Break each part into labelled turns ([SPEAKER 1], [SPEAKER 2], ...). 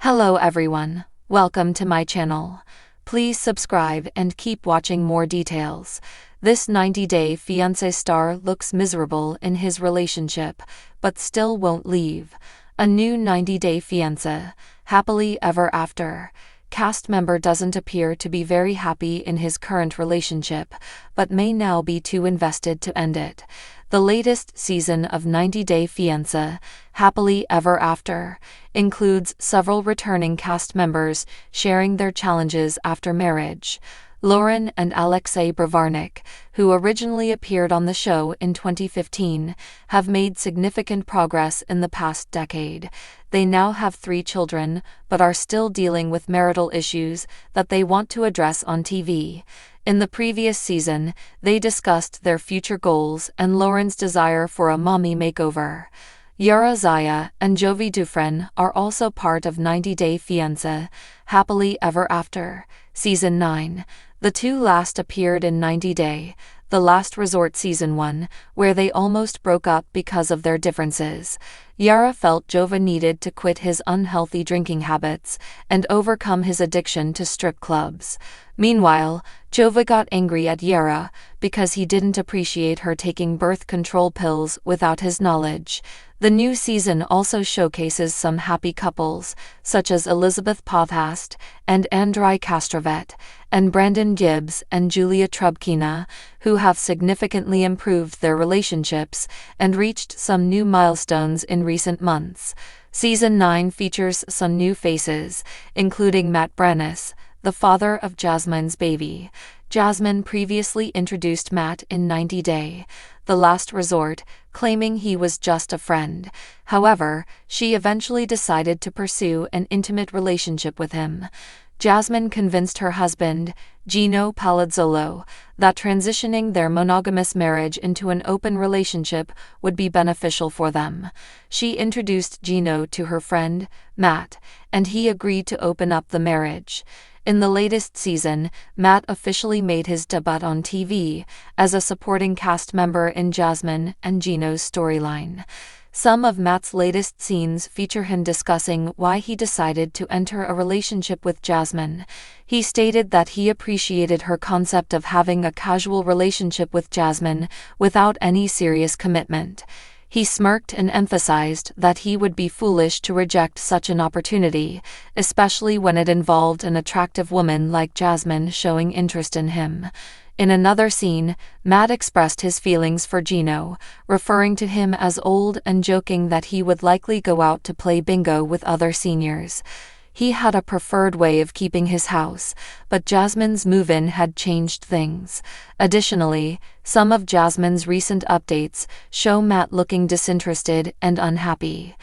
[SPEAKER 1] Hello everyone, welcome to my channel. Please subscribe and keep watching more details. This 90-day fiancé star looks miserable in his relationship, but still won't leave. A new 90-day fiancé, happily ever after. Cast member doesn't appear to be very happy in his current relationship, but may now be too invested to end it. The latest season of 90-Day Fiancé, Happily Ever After, includes several returning cast members sharing their challenges after marriage. Lauren and Alexei Bravarnik, who originally appeared on the show in 2015, have made significant progress in the past decade. They now have 3 children, but are still dealing with marital issues that they want to address on TV. In the previous season, they discussed their future goals and Lauren's desire for a mommy makeover. Yara Zaya and Jovi Dufresne are also part of 90-Day Fiancé, Happily Ever After, Season 9. The two last appeared in 90 Day, The Last Resort Season 1, where they almost broke up because of their differences. Yara felt Jovi needed to quit his unhealthy drinking habits and overcome his addiction to strip clubs. Meanwhile, Jovi got angry at Yara because he didn't appreciate her taking birth control pills without his knowledge. The new season also showcases some happy couples, such as Elizabeth Pothast and Andrei Castrovet, and Brandon Gibbs and Julia Trubkina, who have significantly improved their relationships and reached some new milestones in recent months. Season 9 features some new faces, including Matt Brannis, the father of Jasmine's baby. Jasmine previously introduced Matt in 90 Day, The Last Resort, claiming he was just a friend. However, she eventually decided to pursue an intimate relationship with him. Jasmine convinced her husband, Gino Palazzolo, that transitioning their monogamous marriage into an open relationship would be beneficial for them. She introduced Gino to her friend, Matt, and he agreed to open up the marriage. In the latest season, Matt officially made his debut on TV as a supporting cast member in Jasmine and Gino's storyline. Some of Matt's latest scenes feature him discussing why he decided to enter a relationship with Jasmine. He stated that he appreciated her concept of having a casual relationship with Jasmine without any serious commitment. He smirked and emphasized that he would be foolish to reject such an opportunity, especially when it involved an attractive woman like Jasmine showing interest in him. In another scene, Matt expressed his feelings for Gino, referring to him as old and joking that he would likely go out to play bingo with other seniors. He had a preferred way of keeping his house, but Jasmine's move-in had changed things. Additionally, some of Jasmine's recent updates show Matt looking disinterested and unhappy.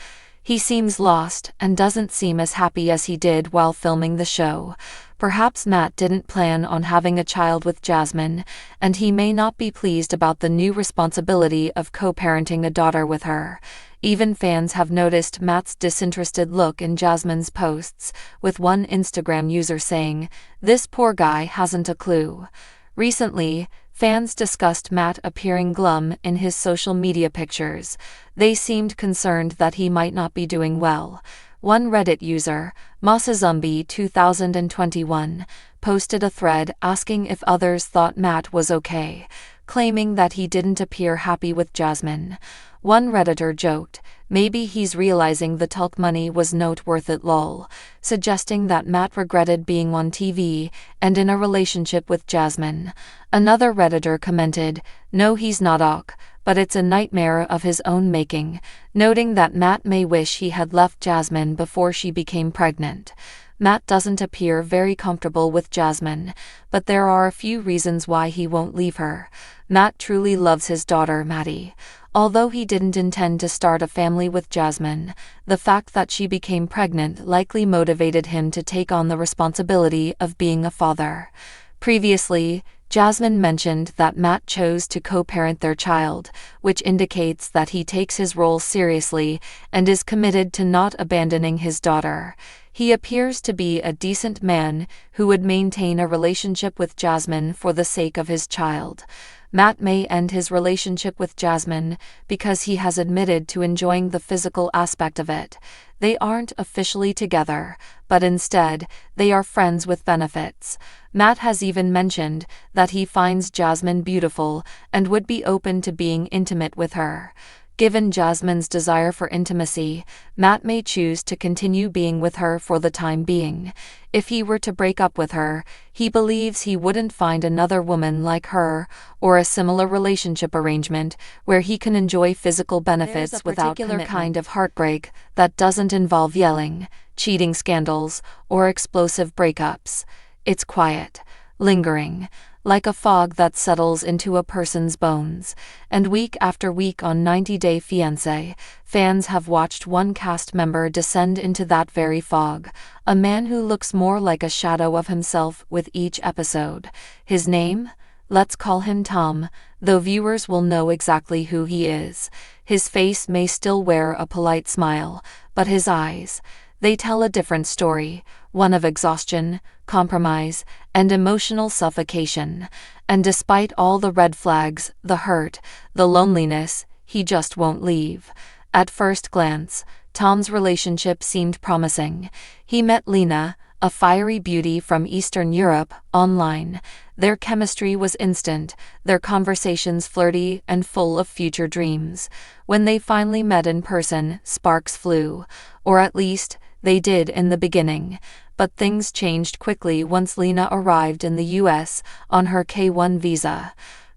[SPEAKER 1] He seems lost and doesn't seem as happy as he did while filming the show. Perhaps Matt didn't plan on having a child with Jasmine, and he may not be pleased about the new responsibility of co-parenting a daughter with her. Even fans have noticed Matt's disinterested look in Jasmine's posts, with one Instagram user saying, "This poor guy hasn't a clue." Recently, fans discussed Matt appearing glum in his social media pictures. They seemed concerned that he might not be doing well. One Reddit user, Masazumbi 2021, posted a thread asking if others thought Matt was okay, claiming that he didn't appear happy with Jasmine. One Redditor joked, "Maybe he's realizing the talk money was not worth it lol," suggesting that Matt regretted being on TV and in a relationship with Jasmine. Another Redditor commented, "No, he's not ok, but it's a nightmare of his own making," noting that Matt may wish he had left Jasmine before she became pregnant. Matt doesn't appear very comfortable with Jasmine, but there are a few reasons why he won't leave her. Matt truly loves his daughter Maddie. Although he didn't intend to start a family with Jasmine, the fact that she became pregnant likely motivated him to take on the responsibility of being a father. Previously, Jasmine mentioned that Matt chose to co-parent their child, which indicates that he takes his role seriously and is committed to not abandoning his daughter. He appears to be a decent man who would maintain a relationship with Jasmine for the sake of his child. Matt may end his relationship with Jasmine because he has admitted to enjoying the physical aspect of it. They aren't officially together, but instead, they are friends with benefits. Matt has even mentioned that he finds Jasmine beautiful and would be open to being intimate with her. Given Jasmine's desire for intimacy, Matt may choose to continue being with her for the time being. If he were to break up with her, he believes he wouldn't find another woman like her, or a similar relationship arrangement where he can enjoy physical benefits without commitment. Kind of heartbreak that doesn't involve yelling, cheating scandals, or explosive breakups. It's quiet, lingering, like a fog that settles into a person's bones. And week after week on 90 Day Fiancé, fans have watched one cast member descend into that very fog, a man who looks more like a shadow of himself with each episode. His name? Let's call him Tom, though viewers will know exactly who he is. His face may still wear a polite smile, but his eyes, they tell a different story, one of exhaustion, compromise, and emotional suffocation. And despite all the red flags, the hurt, the loneliness, he just won't leave. At first glance, Tom's relationship seemed promising. He met Lena, a fiery beauty from Eastern Europe, online. Their chemistry was instant, their conversations flirty and full of future dreams. When they finally met in person, sparks flew. Or at least, they did in the beginning. But things changed quickly once Lena arrived in the US on her K1 visa.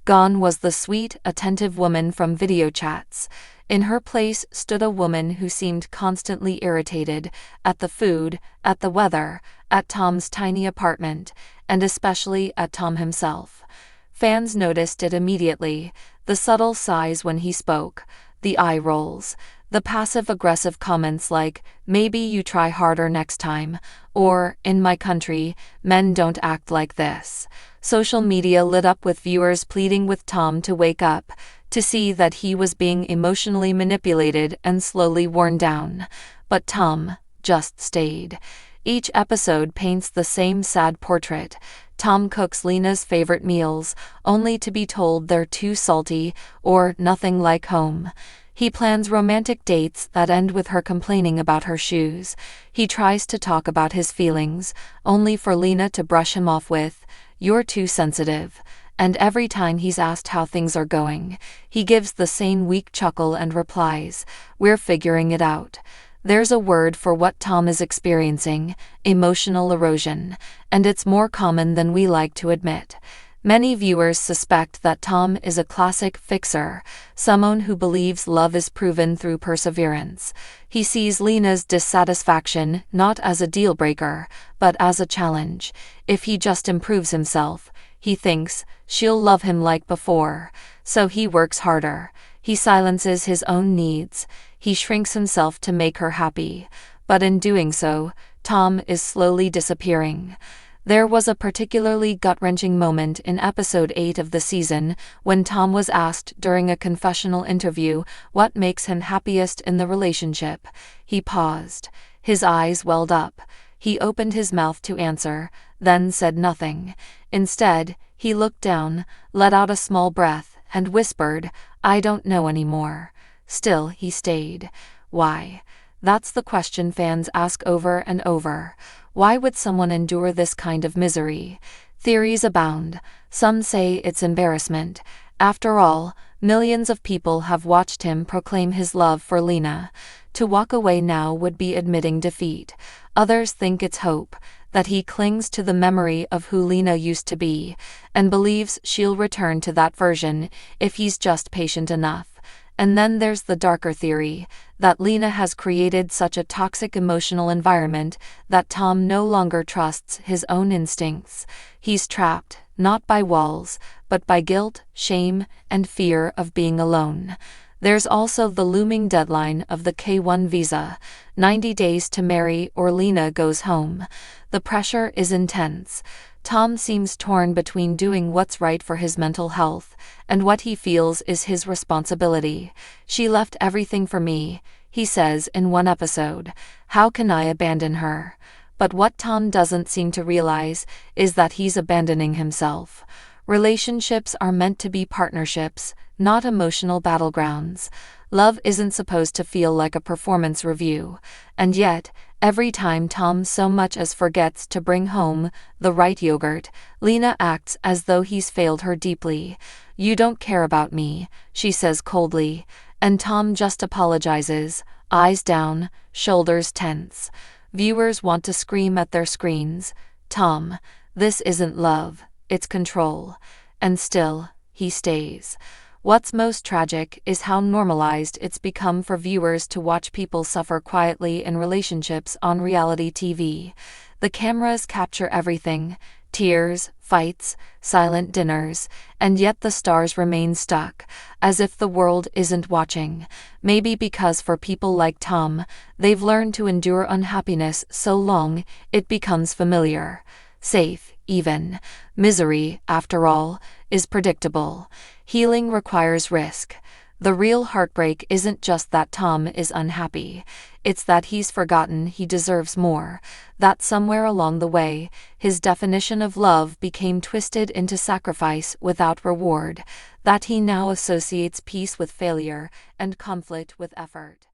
[SPEAKER 1] Gone was the sweet, attentive woman from video chats. In her place stood a woman who seemed constantly irritated at the food, at the weather, at Tom's tiny apartment, and especially at Tom himself. Fans noticed it immediately, the subtle sighs when he spoke, the eye rolls, the passive-aggressive comments like, "Maybe you try harder next time," or, "In my country, men don't act like this." Social media lit up with viewers pleading with Tom to wake up, to see that he was being emotionally manipulated and slowly worn down. But Tom just stayed. Each episode paints the same sad portrait. Tom cooks Lena's favorite meals, only to be told they're too salty or nothing like home. He plans romantic dates that end with her complaining about her shoes. He tries to talk about his feelings, only for Lena to brush him off with, "You're too sensitive." And every time he's asked how things are going, he gives the same weak chuckle and replies, "We're figuring it out." There's a word for what Tom is experiencing: emotional erosion, and it's more common than we like to admit. Many viewers suspect that Tom is a classic fixer, someone who believes love is proven through perseverance. He sees Lena's dissatisfaction not as a deal-breaker, but as a challenge. If he just improves himself, he thinks, she'll love him like before. So he works harder. He silences his own needs. He shrinks himself to make her happy. But in doing so, Tom is slowly disappearing. There was a particularly gut-wrenching moment in episode 8 of the season when Tom was asked during a confessional interview what makes him happiest in the relationship. He paused. His eyes welled up. He opened his mouth to answer, then said nothing. Instead, he looked down, let out a small breath, and whispered, "I don't know anymore." Still, he stayed. Why? That's the question fans ask over and over. Why would someone endure this kind of misery? Theories abound. Some say it's embarrassment. After all, millions of people have watched him proclaim his love for Lena. To walk away now would be admitting defeat. Others think it's hope, that he clings to the memory of who Lena used to be, and believes she'll return to that version if he's just patient enough. And then there's the darker theory, that Lena has created such a toxic emotional environment that Tom no longer trusts his own instincts. He's trapped, not by walls, but by guilt, shame, and fear of being alone. There's also the looming deadline of the K1 visa, 90 days to marry or Lena goes home. The pressure is intense. Tom seems torn between doing what's right for his mental health and what he feels is his responsibility. "She left everything for me," he says in one episode. "How can I abandon her?" But what Tom doesn't seem to realize is that he's abandoning himself. Relationships are meant to be partnerships, not emotional battlegrounds. Love isn't supposed to feel like a performance review, and yet, every time Tom so much as forgets to bring home the right yogurt, Lena acts as though he's failed her deeply. "You don't care about me," she says coldly, and Tom just apologizes, eyes down, shoulders tense. Viewers want to scream at their screens. "Tom, this isn't love, it's control." And still, he stays. What's most tragic is how normalized it's become for viewers to watch people suffer quietly in relationships on reality TV. The cameras capture everything: tears, fights, silent dinners, and yet the stars remain stuck, as if the world isn't watching. Maybe because for people like Tom, they've learned to endure unhappiness so long, it becomes familiar. Safe, even. Misery, after all, is predictable. Healing requires risk. The real heartbreak isn't just that Tom is unhappy. It's that he's forgotten he deserves more, that somewhere along the way, his definition of love became twisted into sacrifice without reward, that he now associates peace with failure and conflict with effort.